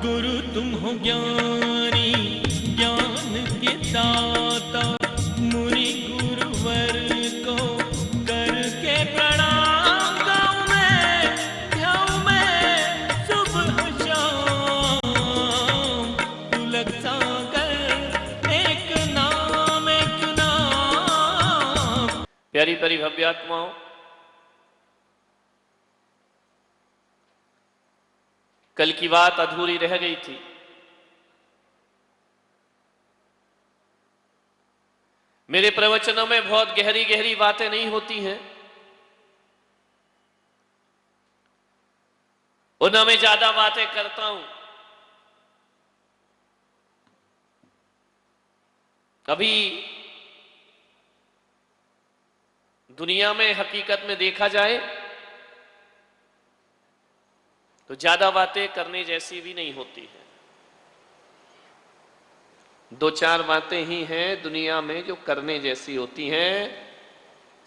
गुरु तुम हो ज्ञानी ज्ञान के दाता, मुनि गुरुवर को करके प्रणाम। गाऊं मैं ध्याऊं मैं सुबह शाम, पुलक सागर एक नाम एक नाम। प्यारी प्यारी भव्य आत्माओं, कल की बात अधूरी रह गई थी। मेरे प्रवचनों में बहुत गहरी गहरी बातें नहीं होती हैं, उनमें मैं ज्यादा बातें करता हूं। अभी दुनिया में हकीकत में देखा जाए तो ज्यादा बातें करने जैसी भी नहीं होती है। दो चार बातें ही हैं दुनिया में जो करने जैसी होती हैं,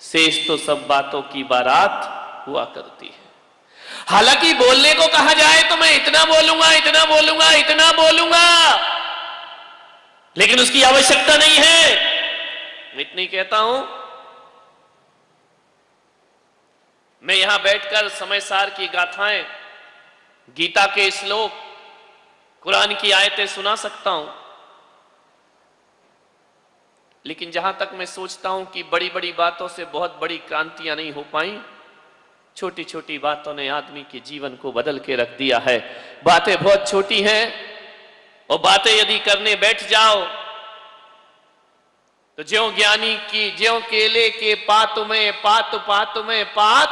शेष तो सब बातों की बारात हुआ करती है। हालांकि बोलने को कहा जाए तो मैं इतना बोलूंगा इतना बोलूंगा इतना बोलूंगा, लेकिन उसकी आवश्यकता नहीं है। मैं इतनी कहता हूं, मैं यहां बैठकर समय सार की गाथाएं, गीता के श्लोक, कुरान की आयतें सुना सकता हूं, लेकिन जहां तक मैं सोचता हूं कि बड़ी बड़ी बातों से बहुत बड़ी क्रांतियां नहीं हो पाई, छोटी छोटी बातों ने आदमी के जीवन को बदल के रख दिया है। बातें बहुत छोटी हैं और बातें यदि करने बैठ जाओ तो ज्यों ज्ञानी की ज्यों केले के पात में पात पात में पात,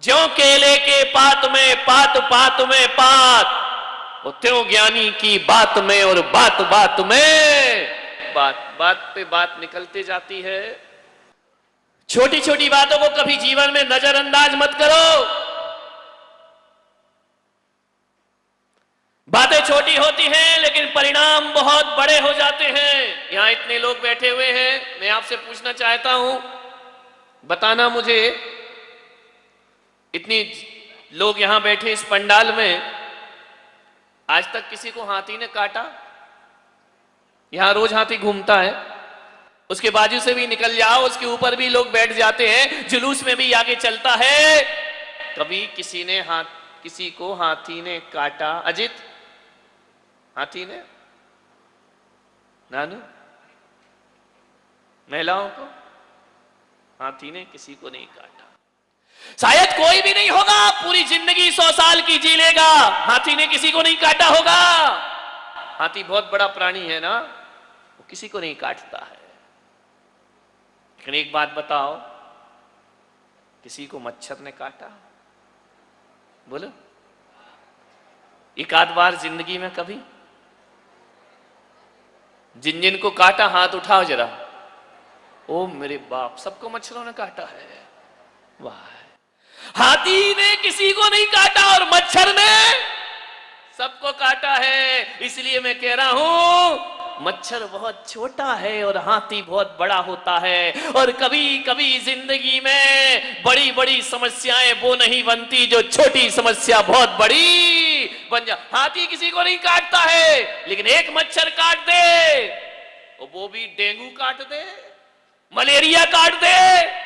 ज्यों केले के पात में पात पात में पात, त्यों ज्ञानी की बात में और बात बात में बात। बात पे बात निकलते जाती है। छोटी छोटी बातों को कभी जीवन में नजरअंदाज मत करो। बातें छोटी होती हैं लेकिन परिणाम बहुत बड़े हो जाते हैं। यहां इतने लोग बैठे हुए हैं, मैं आपसे पूछना चाहता हूं, बताना मुझे, इतनी लोग यहां बैठे इस पंडाल में, आज तक किसी को हाथी ने काटा? यहां रोज हाथी घूमता है, उसके बाजू से भी निकल जाओ, उसके ऊपर भी लोग बैठ जाते हैं, जुलूस में भी आगे चलता है। कभी किसी को हाथी ने काटा? अजित, हाथी ने? नानू, महिलाओं को हाथी ने किसी को नहीं काटा। शायद कोई भी नहीं होगा पूरी जिंदगी 100 साल की जी लेगा, हाथी ने किसी को नहीं काटा होगा। हाथी बहुत बड़ा प्राणी है ना, वो किसी को नहीं काटता है। लेकिन एक बात बताओ, किसी को मच्छर ने काटा? बोलो, एक आध बार जिंदगी में कभी? जिन जिन को काटा हाथ उठाओ जरा। ओ मेरे बाप, सबको मच्छरों ने काटा है। वाह, हाथी ने किसी को नहीं काटा और मच्छर ने सबको काटा है। इसलिए मैं कह रहा हूं, मच्छर बहुत छोटा है और हाथी बहुत बड़ा होता है। और कभी कभी जिंदगी में बड़ी बड़ी समस्याएं वो नहीं बनती जो छोटी समस्या बहुत बड़ी बन जा। हाथी किसी को नहीं काटता है, लेकिन एक मच्छर काट दे, और वो भी डेंगू काट दे, मलेरिया काट दे,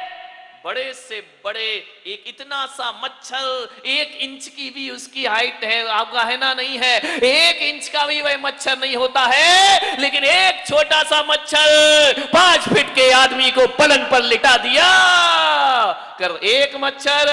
बड़े से बड़े एक इतना सा मच्छर, 1 इंच की भी उसकी हाइट है, आपका है ना? नहीं है, 1 इंच का भी वह मच्छर नहीं होता है, लेकिन एक छोटा सा मच्छर 5 फीट के आदमी को पलंग पर लिटा दिया कर। एक मच्छर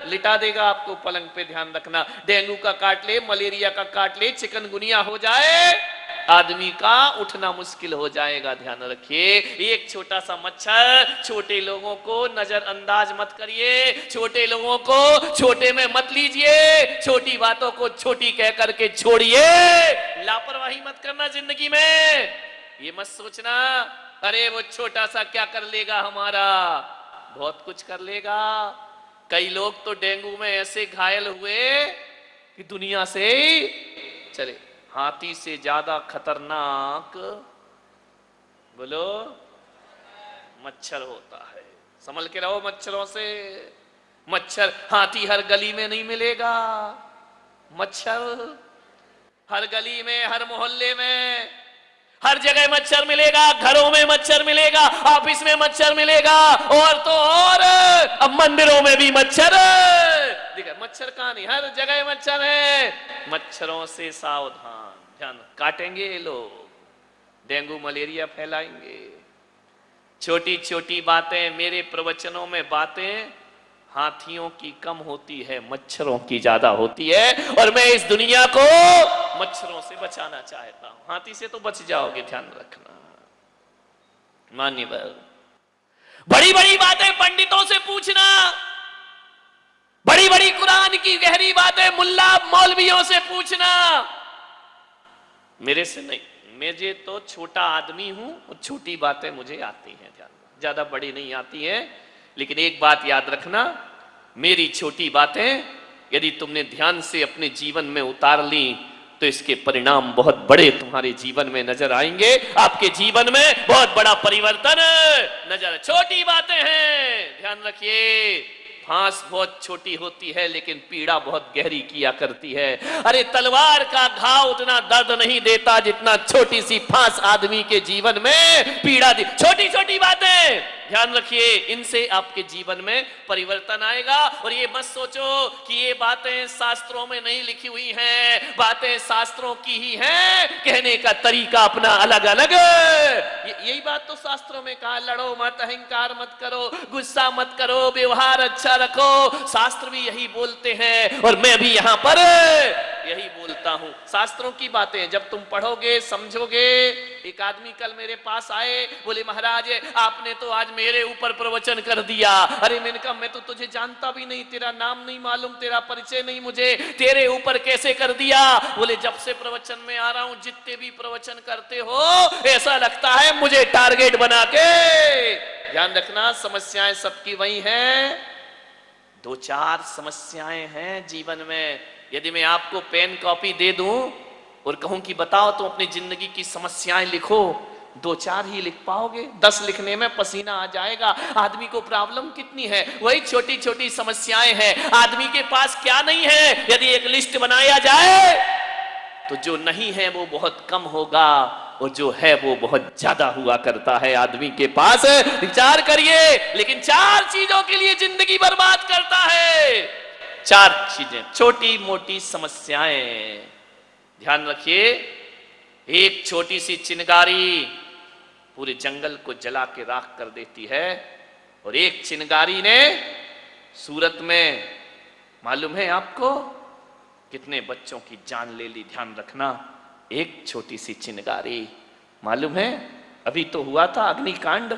लिटा देगा आपको पलंग पे, ध्यान रखना। डेंगू का काट ले, मलेरिया का काट ले, चिकनगुनिया हो जाए, आदमी का उठना मुश्किल हो जाएगा। ध्यान रखिए, एक छोटा सा मच्छर। छोटे लोगों को नजरअंदाज मत करिए, छोटे लोगों को छोटे में मत लीजिए, छोटी बातों को छोटी कह करके छोड़िए। लापरवाही मत करना जिंदगी में। ये मत सोचना अरे वो छोटा सा क्या कर लेगा हमारा, बहुत कुछ कर लेगा। कई लोग तो डेंगू में ऐसे घायल हुए कि दुनिया से चले। हाथी से ज्यादा खतरनाक बोलो मच्छर होता है। संभल के रहो मच्छरों से। मच्छर, हाथी हर गली में नहीं मिलेगा, मच्छर हर गली में, हर मोहल्ले में, हर जगह मच्छर मिलेगा। घरों में मच्छर मिलेगा, ऑफिस में मच्छर मिलेगा, और तो और अब मंदिरों में भी मच्छर। देखा मच्छर कहां नहीं, हर जगह मच्छर है। मच्छरों से सावधान, ध्यान। काटेंगे ये लोग, डेंगू मलेरिया फैलाएंगे। छोटी छोटी बातें, मेरे प्रवचनों में बातें हाथियों की कम होती है, मच्छरों की ज्यादा होती है। और मैं इस दुनिया को मच्छरों से बचाना चाहता हूं। हाथी से तो बच जाओगे, ध्यान रखना। मान्यवर, बड़ी बड़ी बातें पंडितों से पूछना, बड़ी बड़ी कुरान की गहरी बातें मुल्ला मौलवियों से पूछना, मेरे से नहीं। मुझे तो छोटा आदमी हूं, छोटी बातें मुझे आती हैं, ध्यान, ज्यादा बड़ी नहीं आती हैं। लेकिन एक बात याद रखना, मेरी छोटी बातें यदि तुमने ध्यान से अपने जीवन में उतार ली तो इसके परिणाम बहुत बड़े तुम्हारे जीवन में नजर आएंगे। आपके जीवन में बहुत बड़ा परिवर्तन नजर। छोटी बातें हैं, ध्यान रखिए। फांस बहुत छोटी होती है लेकिन पीड़ा बहुत गहरी किया करती है। अरे तलवार का घाव उतना दर्द नहीं देता जितना छोटी सी फांस आदमी के जीवन में पीड़ा दी। छोटी छोटी बातें ध्यान रखिए, इनसे आपके जीवन में परिवर्तन आएगा। और ये मत सोचो कि ये बातें शास्त्रों में नहीं लिखी हुई हैं, बातें शास्त्रों की ही हैं, कहने का तरीका अपना अलग अलग। यही बात तो शास्त्रों में कहा, लड़ो मत, अहंकार मत करो, गुस्सा मत करो, व्यवहार अच्छा रखो। शास्त्र भी यही बोलते हैं और मैं भी यहां पर यही बोलता हूं। शास्त्रों की बातें जब तुम पढ़ोगे, समझोगे। एक आदमी कल मेरे पास आए, बोले महाराज आपने तो आज मेरे ऊपर प्रवचन कर दिया। अरे मैंने कहा मैं तो तुझे जानता भी नहीं, तेरा नाम नहीं मालूम, तेरा परिचय नहीं मुझे, तेरे ऊपर कैसे कर दिया? बोले जब से प्रवचन में आ रहा हूं, जितने भी प्रवचन करते हो ऐसा लगता है मुझे टारगेट बना के। ध्यान रखना, समस्याएं सबकी वही हैं। दो चार समस्याएं हैं जीवन में। यदि मैं आपको पेन कॉपी दे दूं और कहूं कि बताओ तुम अपनी जिंदगी की समस्याएं लिखो, दो चार ही लिख पाओगे, 10 लिखने में पसीना आ जाएगा। आदमी को प्रॉब्लम कितनी है, वही छोटी छोटी समस्याएं हैं। आदमी के पास क्या नहीं है, यदि एक लिस्ट बनाया जाए तो जो नहीं है वो बहुत कम होगा और जो है वो बहुत ज्यादा हुआ करता है आदमी के पास। विचार करिए, लेकिन 4 चीजों के लिए जिंदगी बर्बाद करता है। 4 चीजें, छोटी मोटी समस्याएं। ध्यान रखिए, एक छोटी सी चिंगारी पूरे जंगल को जला के राख कर देती है। और एक चिंगारी ने सूरत में, मालूम है आपको, कितने बच्चों की जान ले ली। ध्यान रखना, एक छोटी सी चिंगारी। मालूम है अभी तो हुआ था अग्निकांड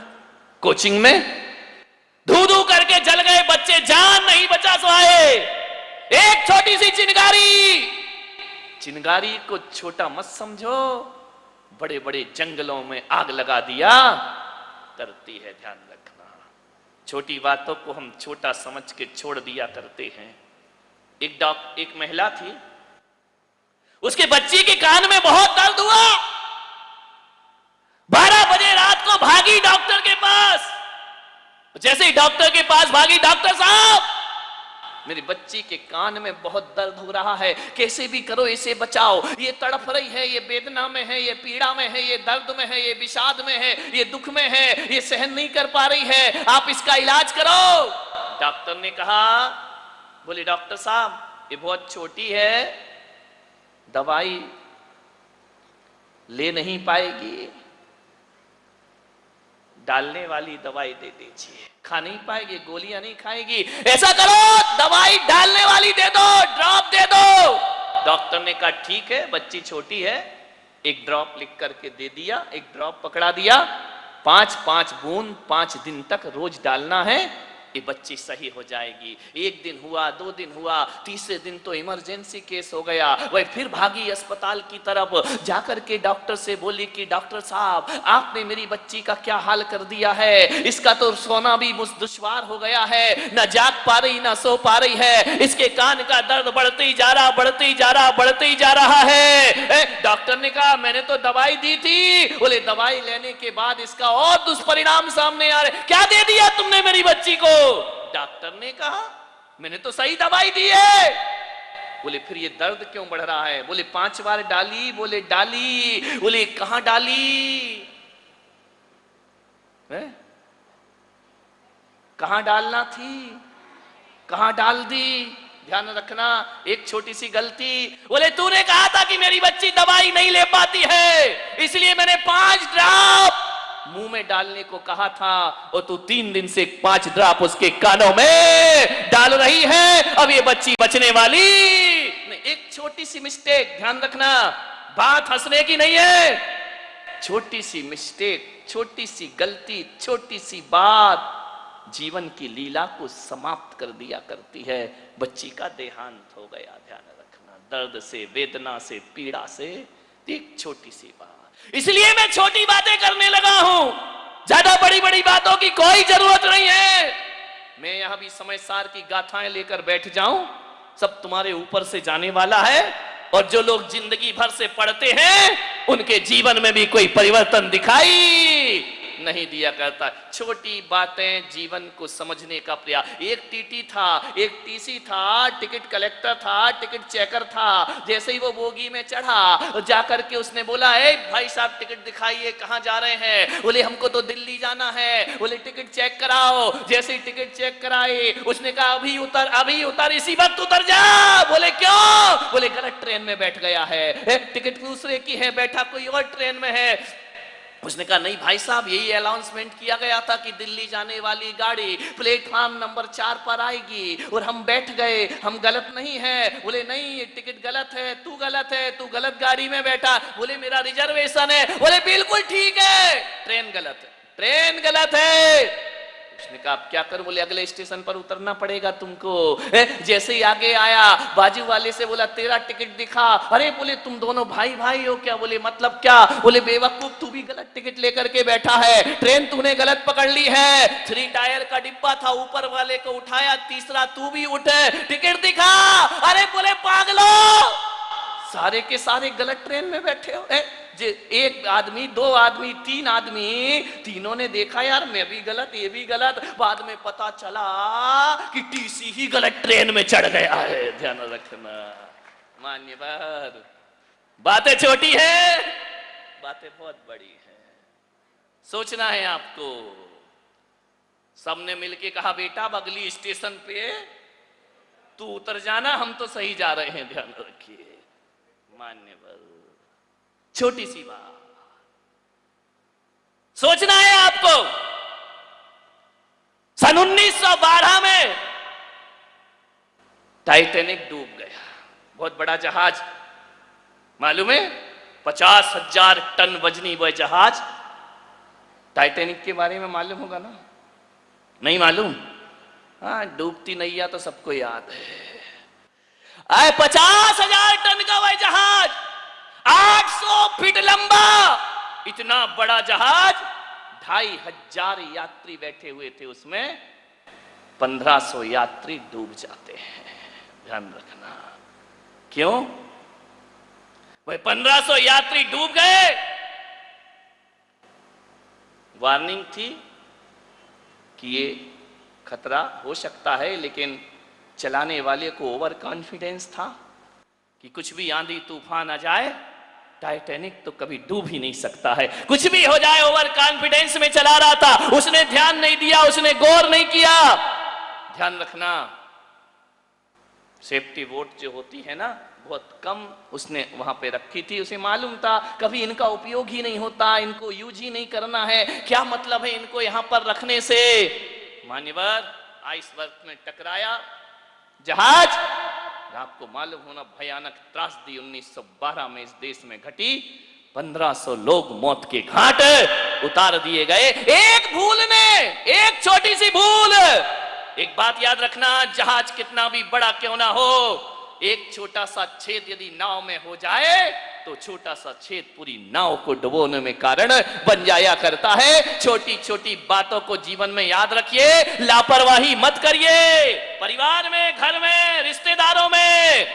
कोचिंग में, धू धू करके जल गए बच्चे, जान नहीं बचा पाए। एक छोटी सी चिंगारी। चिंगारी को छोटा मत समझो, बड़े बड़े जंगलों में आग लगा दिया करती है। ध्यान रखना, छोटी बातों को हम छोटा समझ के छोड़ दिया करते हैं। एक महिला थी, उसके बच्ची के कान में बहुत दर्द हुआ। 12 बजे रात को भागी डॉक्टर के पास। जैसे ही डॉक्टर के पास भागी, डॉक्टर साहब मेरी बच्ची के कान में बहुत दर्द हो रहा है, कैसे भी करो इसे बचाओ, ये तड़फ रही है, ये वेदना में है, ये पीड़ा में है, ये दर्द में है, ये विषाद में है, ये दुख में है, ये सहन नहीं कर पा रही है, आप इसका इलाज करो। डॉक्टर ने कहा, बोले डॉक्टर साहब ये बहुत छोटी है, दवाई ले नहीं पाएगी, डालने वाली दवाई दे दीजिए। खा नहीं पाएगी, गोलियां नहीं खाएगी, ऐसा करो दवाई डालने वाली दे दो, ड्रॉप दे दो। डॉक्टर ने कहा ठीक है, बच्ची छोटी है, एक ड्रॉप लिख करके दे दिया। एक ड्रॉप पकड़ा दिया, 5-5 बूंद 5 दिन तक रोज डालना है, ये बच्ची सही हो जाएगी। 1 दिन हुआ, 2 दिन हुआ, तीसरे दिन तो इमरजेंसी केस हो गया। वह फिर भागी अस्पताल की तरफ, जाकर के डॉक्टर से बोली कि डॉक्टर साहब आपने मेरी बच्ची का क्या हाल कर दिया है, इसका तो सोना भी दुश्वार हो गया है, न जाग पा रही न सो पा रही है, इसके कान का दर्द बढ़ते ही जा रहा, बढ़ते ही जा रहा, बढ़ते ही जा रहा है। डॉक्टर ने कहा मैंने तो दवाई दी थी। बोले दवाई लेने के बाद इसका और दुष्परिणाम सामने आ रहे, क्या दे दिया तुमने मेरी बच्ची को? डॉक्टर ने कहा मैंने तो सही दवाई दी है। बोले फिर ये दर्द क्यों बढ़ रहा है? बोले 5 बार डाली। बोले डाली। बोले कहां डाली है? कहां डालना थी, कहां डाल दी? ध्यान रखना, एक छोटी सी गलती। बोले तूने कहा था कि मेरी बच्ची दवाई नहीं ले पाती है, इसलिए मैंने 5 ड्रॉप मुंह में डालने को कहा था, और तू 3 दिन से 5 ड्रॉप उसके कानों में डाल रही है। अब ये बच्ची बचने वाली नहीं। एक छोटी सी मिस्टेक, ध्यान रखना, बात हंसने की नहीं है। छोटी सी मिस्टेक, छोटी सी गलती, छोटी सी बात जीवन की लीला को समाप्त कर दिया करती है। बच्ची का देहांत हो गया, ध्यान रखना, दर्द से, वेदना से, पीड़ा से, एक छोटी सी बात। इसलिए मैं छोटी बातें करने लगा हूं, ज्यादा बड़ी बड़ी बातों की कोई जरूरत नहीं है। मैं यहां भी समय सार की गाथाएं लेकर बैठ जाऊं, सब तुम्हारे ऊपर से जाने वाला है। और जो लोग जिंदगी भर से पढ़ते हैं उनके जीवन में भी कोई परिवर्तन दिखाई नहीं दिया करता। छोटी बातें जीवन को समझने का प्रयास। एक टीटी था, एक टीसी था, टिकट कलेक्टर था, टिकट चेकर था। जैसे ही वो बोगी में चढ़ा, जाकर के उसने बोला, ए भाई साहब टिकट दिखाइए, कहां जा रहे हैं? बोले हमको तो दिल्ली जाना है। बोले टिकट चेक कराओ। जैसे ही टिकट चेक कराए, उसने कहा अभी उतर, अभी उतर, इसी वक्त उतर जा। बोले क्यों? बोले गलत ट्रेन में बैठ गया है, टिकट दूसरे की है, बैठा कोई और ट्रेन में है। उसने कहा नहीं भाई साहब, यही अनाउंसमेंट किया गया था कि दिल्ली जाने वाली गाड़ी प्लेटफॉर्म नंबर 4 पर आएगी, और हम बैठ गए, हम गलत नहीं है। बोले नहीं, ये टिकट गलत है, तू गलत है, तू गलत गाड़ी में बैठा। बोले मेरा रिजर्वेशन है। बोले बिल्कुल ठीक है, ट्रेन गलत है, ट्रेन गलत है। उसने कहा अब क्या करूं? बोले अगले स्टेशन पर उतरना पड़ेगा तुमको। जैसे ही आगे आया, बाजू वाले से बोला तेरा टिकट दिखा। अरे बोले तुम दोनों भाई भाई हो क्या? बोले मतलब क्या? बोले बेवकूफ, तू भी गलत टिकट लेकर के बैठा है, ट्रेन तूने गलत पकड़ ली है। 3 टायर का डिब्बा था, ऊपर वाले को उठाया, तीसरा तू भी उठे, टिकट दिखा। अरे बोले पागलो, सारे के सारे गलत ट्रेन में बैठे हो। एक आदमी, 2 आदमी, 3 आदमी, तीनों ने देखा यार मैं भी गलत, ये भी गलत। बाद में पता चला कि टीसी ही गलत ट्रेन में चढ़ गया है। ध्यान रखना मान्यवर, बातें छोटी है, बातें बहुत बड़ी है। सोचना है आपको। सबने मिलके कहा बेटा अब अगली स्टेशन पे तू उतर जाना, हम तो सही जा रहे हैं, ध्यान रखिए। मान्यवर, छोटी सी बात सोचना है आपको। सन 1912 में टाइटैनिक डूब गया, बहुत बड़ा जहाज, मालूम है 50,000 टन वजनी वह जहाज। टाइटैनिक के बारे में मालूम होगा ना? नहीं मालूम? हाँ, डूबती नैया तो सबको याद है। 50,000 टन का वह जहाज, 800 फीट लंबा, इतना बड़ा जहाज, 2,500 यात्री बैठे हुए थे उसमें, 1,500 यात्री डूब जाते हैं। ध्यान रखना। क्यों? वह 1,500 यात्री डूब गए। वार्निंग थी कि ये खतरा हो सकता है, लेकिन चलाने वाले को ओवर कॉन्फिडेंस था कि कुछ भी आंधी तूफान आ जाए, टाइटैनिक तो कभी डूब ही नहीं सकता है। कुछ भी हो जाए, ओवर कॉन्फिडेंस में चला रहा था, उसने ध्यान नहीं दिया, उसने गौर नहीं किया। ध्यान रखना, सेफ्टी बोट जो होती है ना, बहुत कम उसने वहां पे रखी थी। उसे मालूम था कभी इनका उपयोग ही नहीं होता, इनको यूज ही नहीं करना है, क्या मतलब है इनको यहां पर रखने से। मान्यवर, आइसबर्ग में टकराया जहाज। आपको मालूम होना भयानक त्रासदी 1912 में इस देश में घटी। 1,500 लोग मौत के घाट उतार दिए गए। एक भूल ने, एक छोटी सी भूल। एक बात याद रखना, जहाज कितना भी बड़ा क्यों ना हो, एक छोटा सा छेद यदि नाव में हो जाए तो छोटा सा छेद पूरी नाव को डुबोने में कारण बन जाया करता है। छोटी छोटी बातों को जीवन में याद रखिए, लापरवाही मत करिए। परिवार में, घर में, रिश्तेदारों में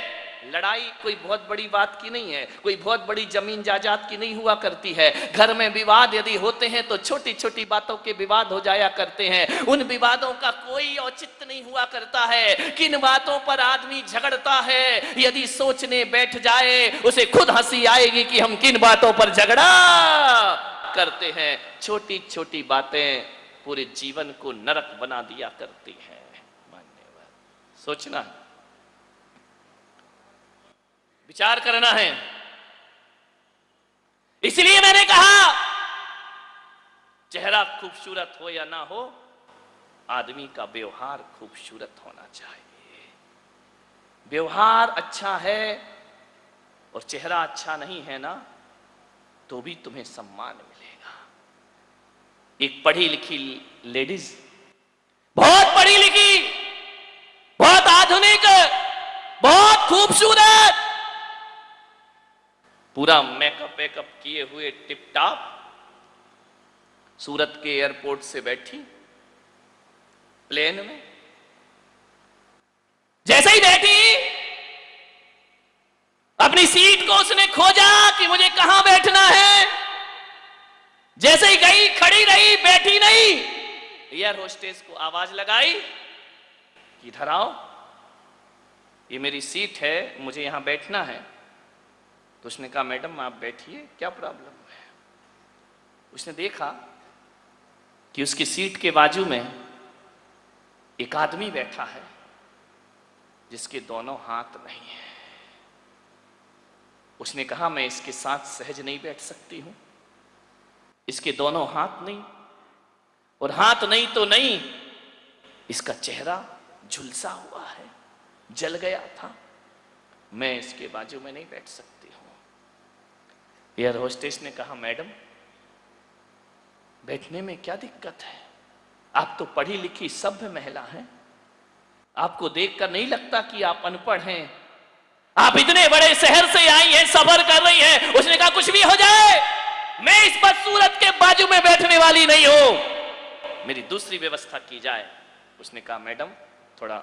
लड़ाई कोई बहुत बड़ी बात की नहीं है, कोई बहुत बड़ी जमीन जायदाद की नहीं हुआ करती है। घर में विवाद यदि होते हैं तो छोटी छोटी बातों के विवाद हो जाया करते हैं। उन विवादों का कोई औचित्य नहीं हुआ करता है। किन बातों पर आदमी झगड़ता है, यदि सोचने बैठ जाए उसे खुद हंसी आएगी कि हम किन बातों पर झगड़ा करते हैं। छोटी छोटी बातें पूरे जीवन को नरक बना दिया करती हैं। सोचना, विचार करना है। इसलिए मैंने कहा चेहरा खूबसूरत हो या ना हो, आदमी का व्यवहार खूबसूरत होना चाहिए। व्यवहार अच्छा है और चेहरा अच्छा नहीं है ना, तो भी तुम्हें सम्मान मिलेगा। एक पढ़ी लिखी लेडीज, बहुत पढ़ी लिखी, बहुत आधुनिक, बहुत खूबसूरत, पूरा मेकअप वेकअप किए हुए टिप टॉप, सूरत के एयरपोर्ट से बैठी प्लेन में। जैसे ही बैठी अपनी सीट को उसने खोजा कि मुझे कहां बैठना है। जैसे ही गई, खड़ी रही, बैठी नहीं। एयर होस्टेस को आवाज लगाई कि इधर आओ, ये मेरी सीट है, मुझे यहां बैठना है। तो उसने कहा मैडम आप बैठिए, क्या प्रॉब्लम है। उसने देखा कि उसकी सीट के बाजू में एक आदमी बैठा है जिसके दोनों हाथ नहीं है। उसने कहा मैं इसके साथ सहज नहीं बैठ सकती हूं, इसके दोनों हाथ नहीं, और हाथ नहीं तो नहीं, इसका चेहरा झुलसा हुआ है, जल गया था, मैं इसके बाजू में नहीं बैठ सकती हूं। एयर होस्टेस ने कहा मैडम बैठने में क्या दिक्कत है, आप तो पढ़ी लिखी सभ्य महिला हैं, आपको देखकर नहीं लगता कि आप अनपढ़ हैं, आप इतने बड़े शहर से आई हैं, सफर कर रही हैं। उसने कहा कुछ भी हो जाए, मैं इस बदसूरत के बाजू में बैठने वाली नहीं हूं, मेरी दूसरी व्यवस्था की जाए। उसने कहा मैडम थोड़ा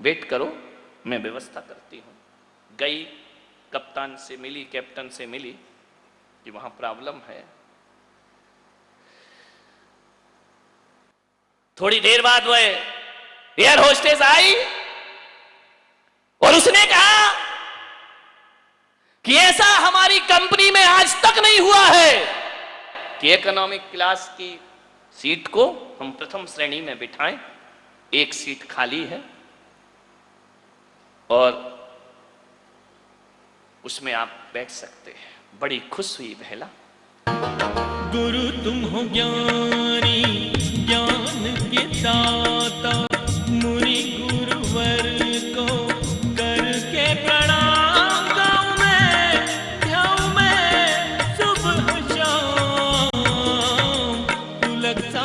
वेट करो, मैं व्यवस्था करती हूं। गई, कप्तान से मिली, कैप्टन से मिली कि वहां प्रॉब्लम है। थोड़ी देर बाद वह एयर होस्टेस आई और उसने कहा कि ऐसा हमारी कंपनी में आज तक नहीं हुआ है कि इकोनॉमिक क्लास की सीट को हम प्रथम श्रेणी में बिठाएं, एक सीट खाली है और उसमें आप बैठ सकते हैं। बड़ी खुश हुई महिला। गुरु तुम हो ज्ञानी, ज्ञान के दाता, मुनि गुरुवर को करके प्रणाम। गाँव में ध्याऊ में सुबह शाम, तू लगता